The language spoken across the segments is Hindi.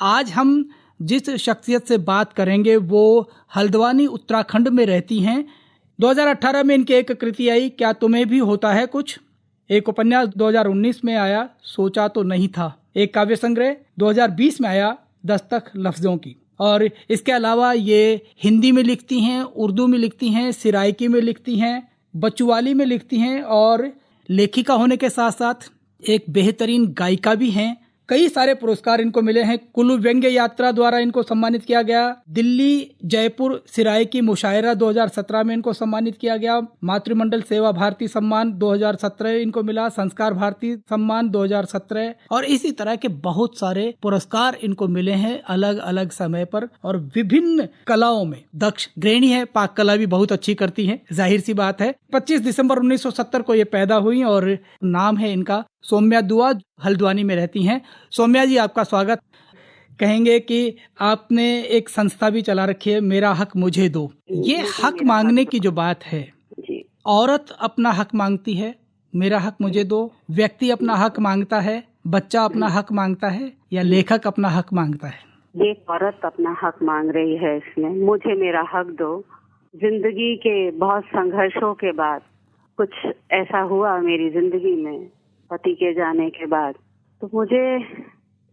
आज हम जिस शख्सियत से बात करेंगे वो हल्द्वानी उत्तराखंड में रहती हैं। 2018 में इनकी एक कृति आई, क्या तुम्हें भी होता है कुछ। एक उपन्यास 2019 में आया, सोचा तो नहीं था। एक काव्य संग्रह 2020 में आया, दस्तक लफ्जों की। और इसके अलावा ये हिंदी में लिखती हैं, उर्दू में लिखती हैं, सिराइकी में लिखती हैं, बचुवाली में लिखती हैं और लेखिका होने के साथ साथ एक बेहतरीन गायिका भी हैं। कई सारे पुरस्कार इनको मिले हैं। कुल्लू व्यंग्य यात्रा द्वारा इनको सम्मानित किया गया। दिल्ली जयपुर सिराइकी मुशायरा 2017 में इनको सम्मानित किया गया। मातृमंडल सेवा भारती सम्मान 2017 इनको मिला। संस्कार भारती सम्मान 2017 और इसी तरह के बहुत सारे पुरस्कार इनको मिले हैं अलग अलग समय पर और विभिन्न कलाओं में दक्ष गृहिणी है। पाक कला भी बहुत अच्छी करती है, जाहिर सी बात है। 25 दिसंबर 1970 को ये पैदा हुई और नाम है इनका सौम्या दुआ, हल्द्वानी में रहती हैं। सौम्या जी, आपका स्वागत। कहेंगे कि आपने एक संस्था भी चला रखी है, मेरा हक मुझे दो। ये हक मांगने की जो बात है, औरत अपना हक मांगती है, मेरा हक मुझे दो, व्यक्ति अपना हक मांगता है, बच्चा अपना हक मांगता है या लेखक अपना हक मांगता है? ये औरत अपना हक मांग रही है इसमें, मुझे मेरा हक दो। जिंदगी के बहुत संघर्षों के बाद कुछ ऐसा हुआ मेरी जिंदगी में पति के जाने के बाद, तो मुझे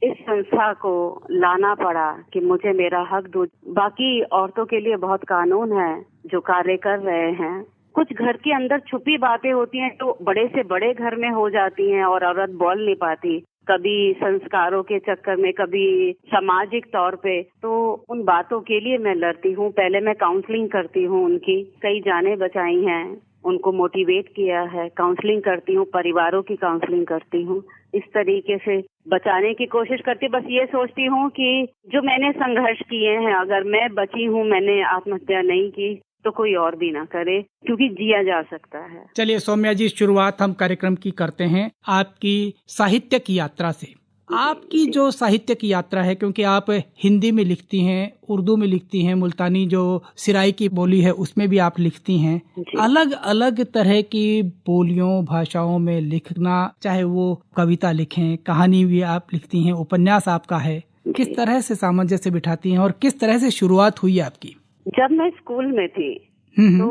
इस संस्था को लाना पड़ा कि मुझे मेरा हक दो। बाकी औरतों के लिए बहुत कानून है जो कार्य कर रहे हैं। कुछ घर के अंदर छुपी बातें होती हैं तो बड़े से बड़े घर में हो जाती हैं और औरत बोल नहीं पाती, कभी संस्कारों के चक्कर में, कभी सामाजिक तौर पे। तो उन बातों के लिए मैं लड़ती हूँ। पहले मैं काउंसलिंग करती हूँ उनकी, कई जानें बचाई हैं, उनको मोटिवेट किया है, काउंसलिंग करती हूँ, परिवारों की काउंसलिंग करती हूँ, इस तरीके से बचाने की कोशिश करती हूँ। बस ये सोचती हूँ कि जो मैंने संघर्ष किए हैं, अगर मैं बची हूँ, मैंने आत्महत्या नहीं की, तो कोई और भी ना करे, क्योंकि जिया जा सकता है। चलिए सौम्या जी, शुरुआत हम कार्यक्रम की करते हैं आपकी साहित्य की यात्रा से। आपकी जो साहित्य की यात्रा है, क्योंकि आप हिंदी में लिखती हैं, उर्दू में लिखती हैं, मुल्तानी जो सिराई की बोली है उसमें भी आप लिखती हैं, अलग अलग तरह की बोलियों भाषाओं में लिखना, चाहे वो कविता लिखें, कहानी भी आप लिखती हैं, उपन्यास आपका है, किस तरह से सामंजस्य बिठाती हैं और किस तरह से शुरुआत हुई आपकी? जब मैं स्कूल में थी तो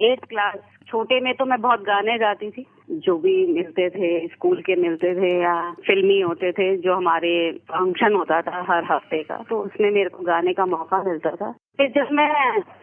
8th क्लास, छोटे में तो मैं बहुत गाने गाती थी, जो भी मिलते थे, स्कूल के मिलते थे या फिल्मी होते थे, जो हमारे फंक्शन होता था हर हफ्ते का, तो उसमें मेरे को गाने का मौका मिलता था। फिर जब मैं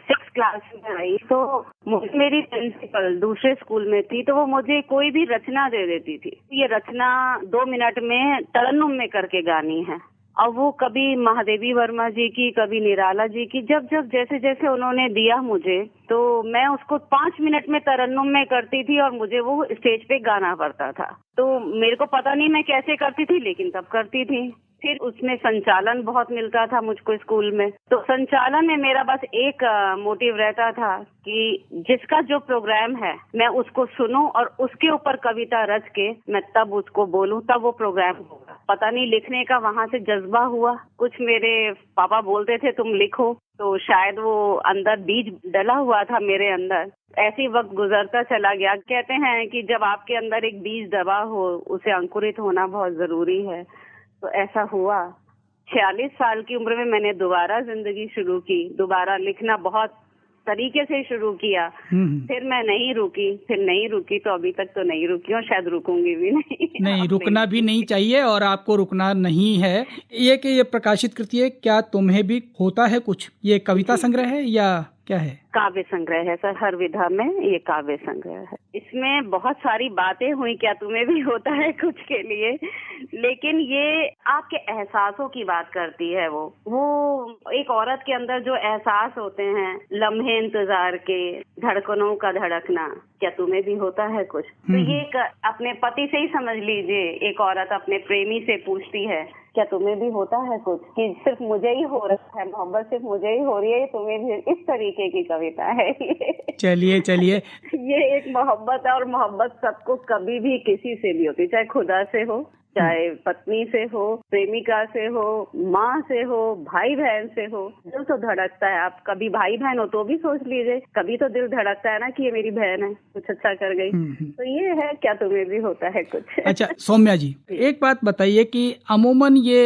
6th क्लास में आई तो मेरी प्रिंसिपल दूसरे स्कूल में थी, तो वो मुझे कोई भी रचना दे देती थी, ये रचना 2 मिनट में तरन्नुम में करके गानी है। और वो कभी महादेवी वर्मा जी की, कभी निराला जी की, जब जैसे जैसे उन्होंने दिया मुझे, तो मैं उसको 5 मिनट में तरन्नुम में करती थी और मुझे वो स्टेज पे गाना पड़ता था। तो मेरे को पता नहीं मैं कैसे करती थी, लेकिन तब करती थी। फिर उसमें संचालन बहुत मिलता था मुझको स्कूल में, तो संचालन में मेरा बस एक मोटिव रहता था कि जिसका जो प्रोग्राम है मैं उसको सुनूं और उसके ऊपर कविता रच के मैं तब उसको बोलूं, तब वो प्रोग्राम होगा। पता नहीं लिखने का वहां से जज्बा हुआ, कुछ मेरे पापा बोलते थे तुम लिखो, तो शायद वो अंदर बीज डला हुआ था मेरे अंदर। ऐसे ही वक्त गुजरता चला गया। कहते हैं कि जब आपके अंदर एक बीज दबा हो, उसे अंकुरित होना बहुत जरूरी है, तो ऐसा हुआ। 46 साल की उम्र में मैंने दोबारा जिंदगी शुरू की, दोबारा लिखना बहुत तरीके से शुरू किया। फिर मैं नहीं रुकी, तो अभी तक तो नहीं रुकी और शायद रुकूंगी भी नहीं। रुकना भी नहीं चाहिए और आपको रुकना नहीं है। ये प्रकाशित कृति है, क्या तुम्हें भी होता है कुछ, ये कविता संग्रह है या क्या है? काव्य संग्रह है सर, हर विधा में ये काव्य संग्रह है। इसमें बहुत सारी बातें हुई, क्या तुम्हें भी होता है कुछ के लिए, लेकिन ये आपके एहसासों की बात करती है। वो एक औरत के अंदर जो एहसास होते हैं, लम्हे इंतजार के, धड़कनों का धड़कना, क्या तुम्हें भी होता है कुछ। तो ये अपने पति से ही समझ लीजिए, एक औरत अपने प्रेमी से पूछती है क्या तुम्हें भी होता है कुछ, कि सिर्फ मुझे ही हो रहा है मोहब्बत, सिर्फ मुझे ही हो रही है, तुम्हें भी। इस तरीके की कविता है चलिए ये एक मोहब्बत है, और मोहब्बत सबको कभी भी किसी से भी होती, चाहे खुदा से हो, चाहे पत्नी से हो, प्रेमिका से हो, माँ से हो, भाई बहन से हो। दिल तो धड़कता है। आप कभी भाई बहन हो तो भी सोच लीजिए, कभी तो दिल धड़कता है ना कि ये मेरी बहन है, कुछ अच्छा कर गई। तो ये है, क्या तुम्हें भी होता है कुछ। अच्छा सौम्या जी, एक बात बताइए कि अमूमन ये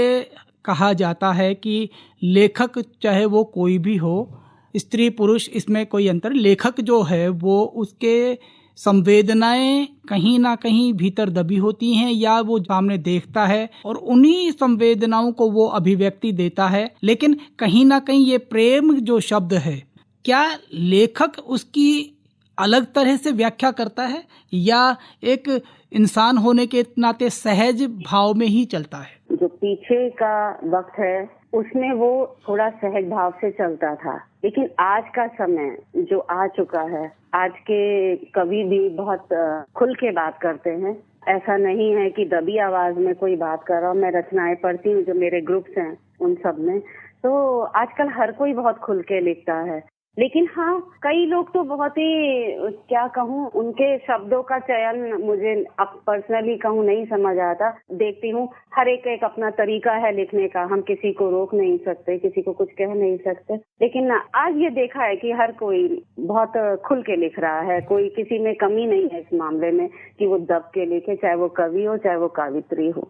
कहा जाता है कि लेखक चाहे वो कोई भी हो, स्त्री पुरुष इसमें कोई अंतर, लेखक जो है वो उसके संवेदनाएं कहीं ना कहीं भीतर दबी होती हैं या वो सामने देखता है और उन्हीं संवेदनाओं को वो अभिव्यक्ति देता है। लेकिन कहीं ना कहीं ये प्रेम जो शब्द है, क्या लेखक उसकी अलग तरह से व्याख्या करता है या एक इंसान होने के नाते सहज भाव में ही चलता है? जो पीछे का वक्त है उसमें वो थोड़ा सहज भाव से चलता था, लेकिन आज का समय जो आ चुका है, आज के कवि भी बहुत खुल के बात करते हैं। ऐसा नहीं है कि दबी आवाज में कोई बात कर रहा हो। मैं रचनाएं पढ़ती हूँ जो मेरे ग्रुप्स हैं उन सब में, तो आजकल हर कोई बहुत खुल के लिखता है। लेकिन हाँ, कई लोग तो बहुत ही क्या कहूँ, उनके शब्दों का चयन मुझे अब पर्सनली कहूँ नहीं समझ आता। देखती हूँ हर एक अपना तरीका है लिखने का, हम किसी को रोक नहीं सकते, किसी को कुछ कह नहीं सकते। लेकिन आज ये देखा है कि हर कोई बहुत खुल के लिख रहा है, कोई किसी में कमी नहीं है इस मामले में कि वो दब के लिखे, चाहे वो कवि हो चाहे वो कावित्री हो।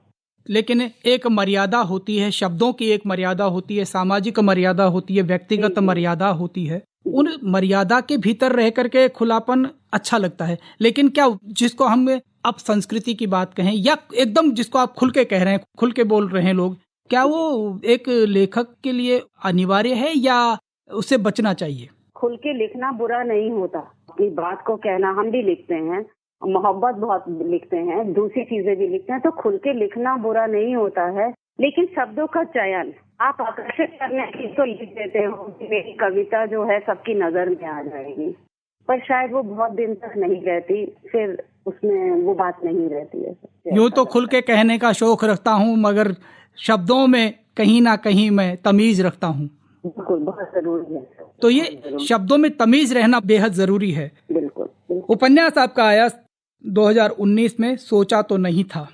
लेकिन एक मर्यादा होती है, शब्दों की एक मर्यादा होती है, सामाजिक मर्यादा होती है, व्यक्तिगत मर्यादा होती है। उन मर्यादा के भीतर रह करके खुलापन अच्छा लगता है। लेकिन क्या जिसको हम अब संस्कृति की बात कहें या एकदम जिसको आप खुल के कह रहे हैं, खुल के बोल रहे हैं लोग, क्या वो एक लेखक के लिए अनिवार्य है या उससे बचना चाहिए? खुल के लिखना बुरा नहीं होता, अपनी बात को कहना, हम भी लिखते हैं, मोहब्बत बहुत लिखते हैं, दूसरी चीजें भी लिखते हैं, तो खुल के लिखना बुरा नहीं होता है। लेकिन शब्दों का चयन आप आकर्षित करने की तो लिख देते हो कि मेरी कविता जो है सबकी नजर में आ जाएगी, पर शायद वो बहुत दिन तक नहीं रहती, फिर उसमें वो बात नहीं रहती है। यूँ तो खुल के कहने का शौक रखता हूँ, मगर शब्दों में कहीं ना कहीं मैं तमीज रखता हूँ। बिल्कुल, बहुत जरूरी है। तो ये शब्दों में तमीज रहना बेहद जरूरी है। बिल्कुल। उपन्यास आपका आया 2019 में, सोचा तो नहीं था।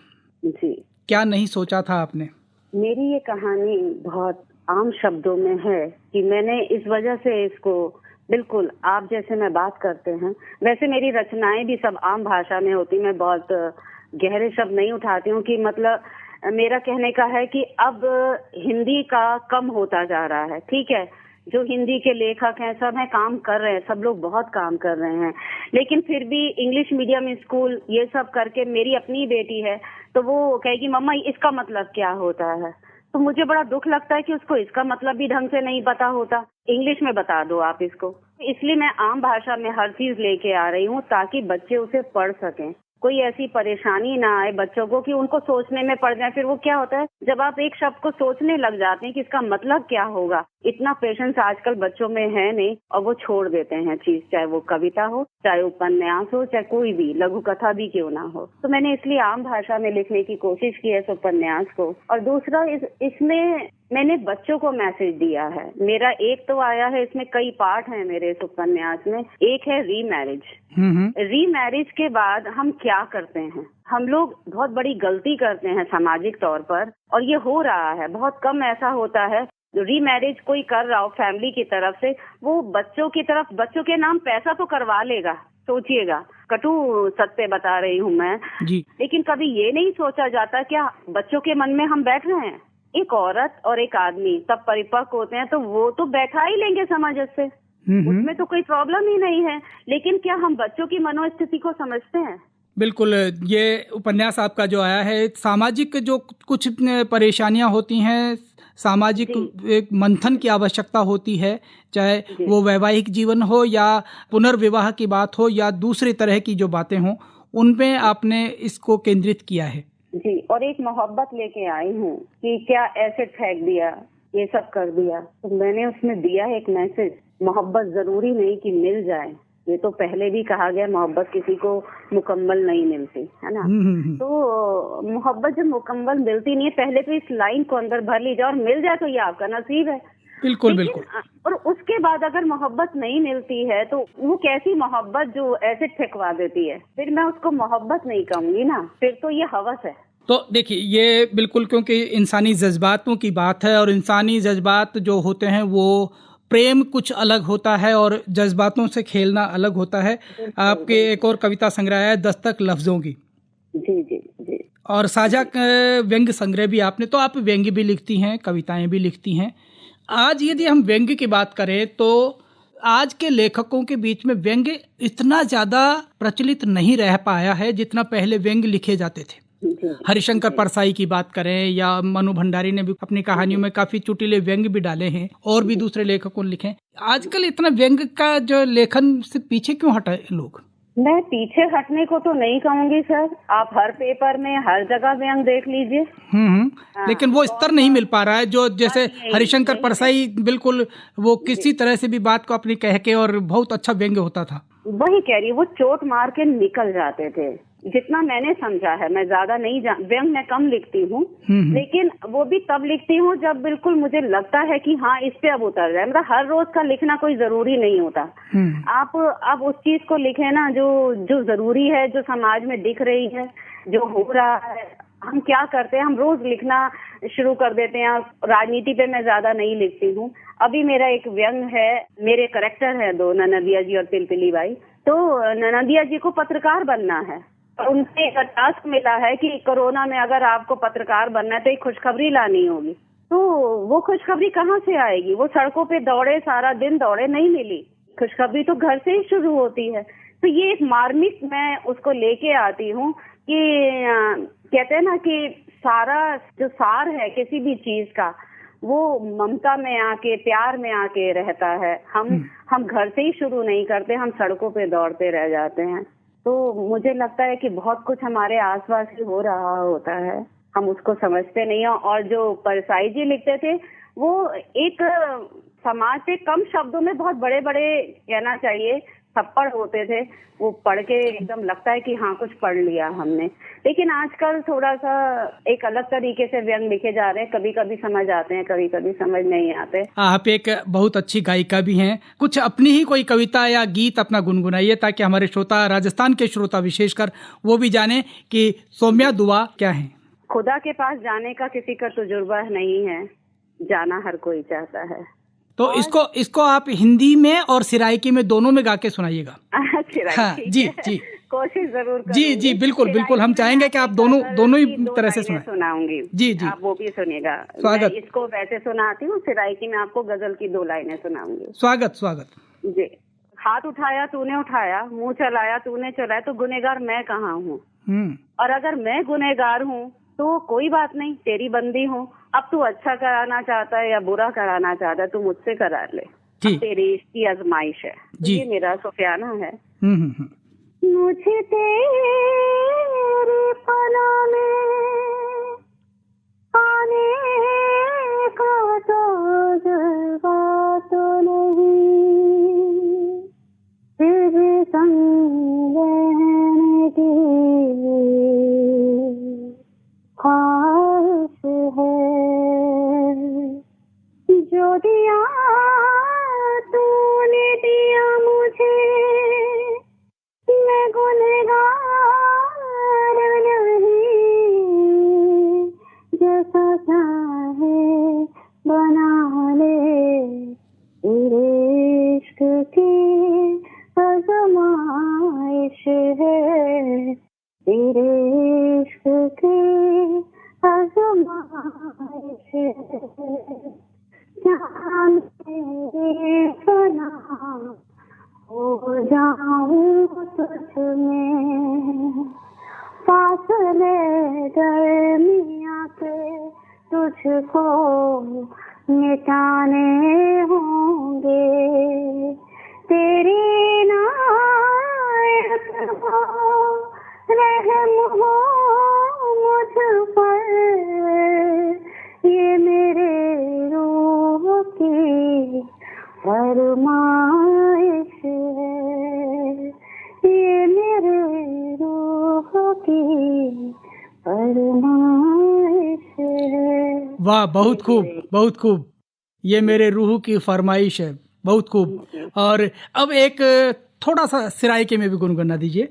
जी। क्या नहीं सोचा था आपने? मेरी ये कहानी बहुत आम शब्दों में है कि मैंने इस वजह से इसको, बिल्कुल आप जैसे मैं बात करते हैं वैसे मेरी रचनाएं भी सब आम भाषा में होती। मैं बहुत गहरे शब्द नहीं उठाती हूँ कि मतलब मेरा कहने का है कि अब हिंदी का कम होता जा रहा है। ठीक है, जो हिंदी के लेखक हैं सब हैं, काम कर रहे हैं, सब लोग बहुत काम कर रहे हैं, लेकिन फिर भी इंग्लिश मीडियम स्कूल ये सब करके, मेरी अपनी बेटी है तो वो कहेगी मम्मा इसका मतलब क्या होता है, तो मुझे बड़ा दुख लगता है कि उसको इसका मतलब भी ढंग से नहीं पता होता। इंग्लिश में बता दो आप इसको। इसलिए मैं आम भाषा में हर चीज लेके आ रही हूँ ताकि बच्चे उसे पढ़ सकें, कोई ऐसी परेशानी ना आए बच्चों को कि उनको सोचने में पड़ जाए। फिर वो क्या होता है, जब आप एक शब्द को सोचने लग जाते हैं कि इसका मतलब क्या होगा, इतना पेशेंस आजकल बच्चों में है नहीं और वो छोड़ देते हैं चीज, चाहे वो कविता हो, चाहे उपन्यास हो, चाहे कोई भी लघु कथा भी क्यों ना हो। तो मैंने इसलिए आम भाषा में लिखने की कोशिश की है इस उपन्यास को। और दूसरा, इसमें मैंने बच्चों को मैसेज दिया है। मेरा एक तो आया है, इसमें कई पार्ट हैं मेरे इस उपन्यास में। एक है रीमैरिज। रीमैरिज के बाद हम क्या करते हैं, हम लोग बहुत बड़ी गलती करते हैं सामाजिक तौर पर, और ये हो रहा है, बहुत कम ऐसा होता है रीमैरिज कोई कर रहा हो फैमिली की तरफ से, वो बच्चों की तरफ, बच्चों के नाम पैसा तो करवा लेगा। सोचिएगा, कटु सत्य बता रही हूँ मैं जी। लेकिन कभी ये नहीं सोचा जाता क्या बच्चों के मन में हम बैठ रहे हैं। एक औरत और एक आदमी तब परिपक्व होते हैं तो वो तो बैठा ही लेंगे समझ से, उसमें तो कोई प्रॉब्लम ही नहीं है, लेकिन क्या हम बच्चों की मनोस्थिति को समझते हैं? बिल्कुल, ये उपन्यास आपका जो आया है, सामाजिक जो कुछ परेशानियां होती हैं, सामाजिक एक मंथन की आवश्यकता होती है, चाहे वो वैवाहिक जीवन हो या पुनर्विवाह की बात हो या दूसरी तरह की जो बातें हों, उनपे आपने इसको केंद्रित किया है। जी, और एक मोहब्बत लेके आई हूँ कि क्या एसिड फेंक दिया, ये सब कर दिया, तो मैंने उसमें दिया है एक मैसेज, मोहब्बत जरूरी नहीं कि मिल जाए। ये तो पहले भी कहा गया, मोहब्बत किसी को मुकम्मल नहीं मिलती है ना। तो मोहब्बत जब मुकम्मल मिलती नहीं है, पहले तो इस लाइन को अंदर भर लीजिए और मिल जाए तो ये आपका नसीब है। बिल्कुल बिल्कुल। और उसके बाद अगर मोहब्बत नहीं मिलती है तो वो कैसी मोहब्बत जो एसिड फेंकवा देती है, फिर मैं उसको मोहब्बत नहीं कहूंगी ना, फिर तो ये हवस है। तो देखिए, ये बिल्कुल, क्योंकि इंसानी जज्बातों की बात है और इंसानी जज्बात जो होते हैं वो प्रेम कुछ अलग होता है और जज्बातों से खेलना अलग होता है। आपके एक और कविता संग्रह है दस्तक लफ्जों की। जी जी जी। और साझा व्यंग्य संग्रह भी आपने, तो आप व्यंग्य भी लिखती हैं, कविताएं भी लिखती हैं। आज यदि हम व्यंग्य की बात करें तो आज के लेखकों के बीच में व्यंग्य इतना ज्यादा प्रचलित नहीं रह पाया है जितना पहले व्यंग्य लिखे जाते थे। हरिशंकर परसाई की बात करें या मनु भंडारी ने भी अपनी कहानियों में काफी चुटीले व्यंग्य भी डाले हैं, और भी दूसरे लेखकों ने लिखे। आजकल इतना व्यंग्य का जो लेखन से पीछे क्यों हटे लोग? मैं पीछे हटने को तो नहीं कहूंगी सर, आप हर पेपर में हर जगह व्यंग्य देख लीजिए। लेकिन वो स्तर नहीं मिल पा रहा है जो जैसे हरिशंकर परसाई बिल्कुल वो किसी तरह से भी बात को अपनी कह के, और बहुत अच्छा व्यंग्य होता था। वही कह रही, वो चोट मार के निकल जाते थे। जितना मैंने समझा है, मैं ज्यादा नहीं व्यंग्य मैं कम लिखती हूँ, लेकिन वो भी तब लिखती हूँ जब बिल्कुल मुझे लगता है कि हाँ इस पे अब उतर जाए। मतलब हर रोज का लिखना कोई जरूरी नहीं होता। आप उस चीज को लिखे ना जो जरूरी है, जो समाज में दिख रही है, जो हो रहा है। हम क्या करते हैं, हम रोज लिखना शुरू कर देते हैं। राजनीति पे मैं ज्यादा नहीं लिखती हूँ। अभी मेरा एक व्यंग्य है, मेरे कैरेक्टर है 2, ननदिया जी और पिलपिली बाई। तो ननदिया जी को पत्रकार बनना है, और उनसे एक टास्क मिला है कि कोरोना में अगर आपको पत्रकार बनना है तो एक खुशखबरी लानी होगी। तो वो खुशखबरी कहाँ से आएगी? वो सड़कों पे दौड़े, सारा दिन दौड़े, नहीं मिली। खुशखबरी तो घर से ही शुरू होती है। तो ये एक मार्मिक मैं उसको लेके आती हूँ कि कहते हैं ना कि सारा जो सार है किसी भी चीज का, वो ममता में आके, प्यार में आके रहता है। हम घर से ही शुरू नहीं करते, हम सड़कों पे दौड़ते रह जाते हैं। तो मुझे लगता है कि बहुत कुछ हमारे आसपास ही हो रहा होता है, हम उसको समझते नहीं हैं। और जो परसाई जी लिखते थे, वो एक समाज से कम शब्दों में बहुत बड़े बड़े, कहना चाहिए, थप्पड़ होते थे। वो पढ़ के एकदम लगता है कि हाँ कुछ पढ़ लिया हमने। लेकिन आजकल थोड़ा सा एक अलग तरीके से व्यंग्य लिखे जा रहे हैं। कभी कभी समझ आते हैं, कभी कभी समझ नहीं आते। आप एक बहुत अच्छी गायिका भी हैं। कुछ अपनी ही कोई कविता या गीत अपना गुनगुनाइए ताकि हमारे श्रोता, राजस्थान के श्रोता विशेषकर, वो भी जाने कि सौम्या दुआ क्या है। खुदा के पास जाने का किसी का तजुर्बा नहीं है, जाना हर कोई चाहता है। तो इसको आप हिंदी में और सिराइकी में दोनों में गा के सुनाइएगा। हाँ, जी कोशिश जरूर करूंगी। जी बिल्कुल हम चाहेंगे कि आप दोनों ही तरह से सुनाऊंगी। जी आप वो भी सुनिएगा। स्वागत। मैं इसको वैसे सुनाती हूँ, सिराइकी में आपको गजल की 2 लाइनें सुनाऊंगी। स्वागत। जी। हाथ उठाया तूने उठाया, मुंह चलाया तूने चलाया, तो गुनहगार मैं कहाँ हूँ? और अगर मैं गुनहगार हूँ तो कोई बात नहीं, तेरी बंदी हूँ। अब तू अच्छा कराना चाहता है या बुरा कराना चाहता है, तू मुझसे करा ले। तेरी इश्क की आजमाइश है। तो ये मेरा सुफियाना है। मुझे तेरे पनाह में आने का तो जज्बा तो नहीं, तेरे संग रहने की ख्वाहिश है। जो दिया तूने दिया मुझे, मैं गुनहगार नहीं, जैसा चाहे बना ले, तेरे इश्क की आजमाइश है, तेरे इश्क की आजमाइश है। जान तेरे फना हो जाऊं तुझ में, फासले दरमियां के तुझको मिटाने होंगे। तेरी नायत रहम हो मुझ पर, ये मेरे रूह की फरमाइश है, ये मेरे रूह की फरमाइश है। वाह, बहुत खूब। ये मेरे रूह की फरमाइश है, बहुत खूब। और अब एक थोड़ा सा सिराइके में भी गुनगुना दीजिए।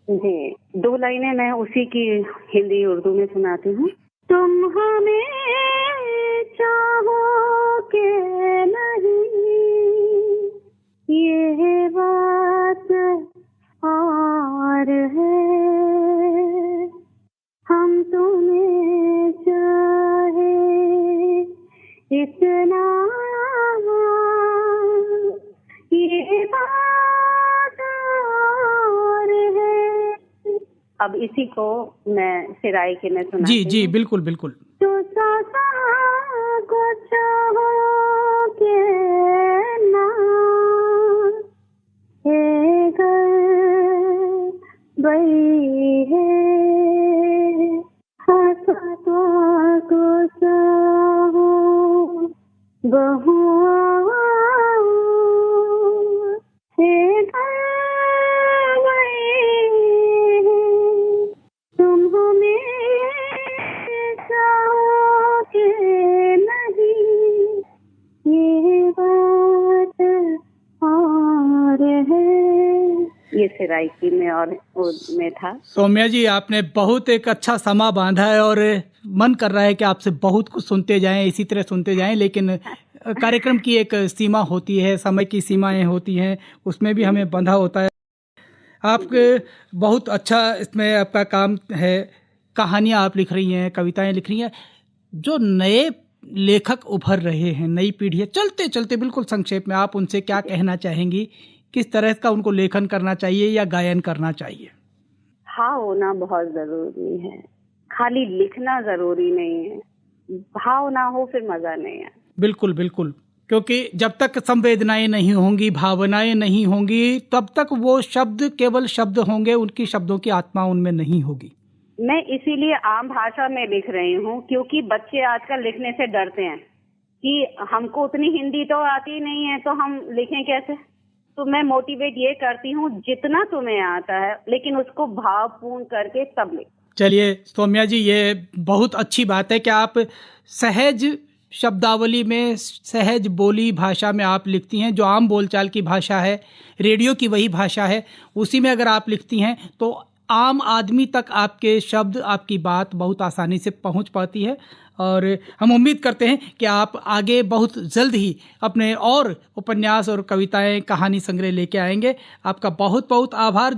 जी, 2 लाइनें मैं उसी की हिंदी उर्दू में सुनाती हूँ। तुम हमें चाहो के नहीं, ये बात और है, हम तुम कितना ये बात और है। अब इसी को मैं सिराइकी में सुनाती हूँ। जी बिल्कुल बिल्कुल। तो सासा को चाहो के ना है घर बई है, हंसता को चाहो बहुआ है घर बई है, तुम हमें चाहो के नहीं, ये बात और है। ये सिराइकी में और में था। सौम्या जी, आपने बहुत एक अच्छा समा बांधा है और मन कर रहा है कि आपसे बहुत कुछ सुनते जाएं, इसी तरह सुनते जाएं, लेकिन कार्यक्रम की एक सीमा होती है, समय की सीमाएं होती हैं, उसमें भी हमें बंधा होता है। आपके बहुत अच्छा इसमें आपका काम है, कहानियाँ आप लिख रही हैं, कविताएं लिख रही हैं। जो नए लेखक उभर रहे हैं, नई पीढ़ी, चलते चलते बिल्कुल संक्षेप में आप उनसे क्या कहना चाहेंगी? किस तरह का उनको लेखन करना चाहिए या गायन करना चाहिए? भाव होना बहुत जरूरी है, खाली लिखना जरूरी नहीं है। भाव ना हो फिर मजा नहीं है। बिल्कुल बिल्कुल, क्योंकि जब तक संवेदनाएं नहीं होंगी, भावनाएं नहीं होंगी, तब तक वो शब्द केवल शब्द होंगे, उनकी शब्दों की आत्मा उनमें नहीं होगी। मैं इसीलिए आम भाषा में लिख रही हूँ, क्योंकि बच्चे आजकल लिखने से डरते हैं कि हमको उतनी हिंदी तो आती नहीं है तो हम लिखें कैसे। तो मैं मोटिवेट ये करती हूँ, जितना तुम्हें आता है लेकिन उसको भावपूर्ण करके तब लिख। चलिए सौम्या जी, ये बहुत अच्छी बात है कि आप सहज शब्दावली में, सहज बोली भाषा में आप लिखती हैं। जो आम बोलचाल की भाषा है, रेडियो की वही भाषा है, उसी में अगर आप लिखती हैं तो आम आदमी तक आपके शब्द, आपकी बात बहुत आसानी से पहुंच पाती है। और हम उम्मीद करते हैं कि आप आगे बहुत जल्द ही अपने और उपन्यास और कविताएं, कहानी संग्रह लेके आएंगे। आपका बहुत बहुत आभार।